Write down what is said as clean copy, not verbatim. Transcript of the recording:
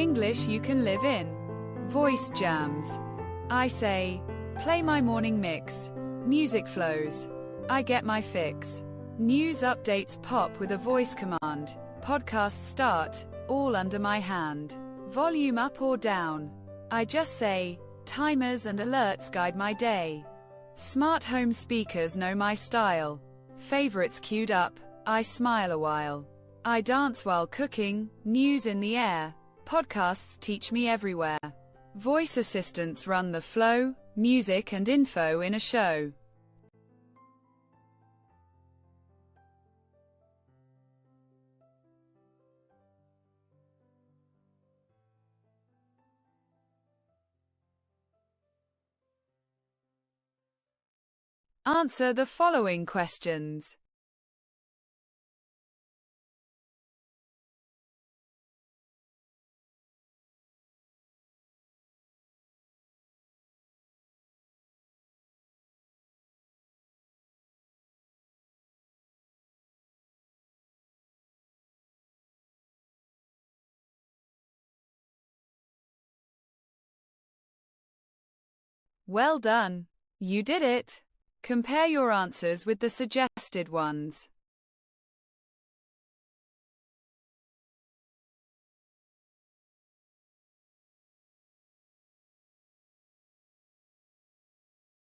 English you can live in. Voice jams. I say, play my morning mix. Music flows. I get my fix. News updates pop with a voice command. Podcasts start, all under my hand. Volume up or down. I just say, timers and alerts guide my day. Smart home speakers know my style. Favorites queued up, I smile a while. I dance while cooking, news in the air. Podcasts teach me everywhere. Voice assistants run the flow, music and info in a show. Answer the following questions. Well done. You did it. Compare your answers with the suggested ones.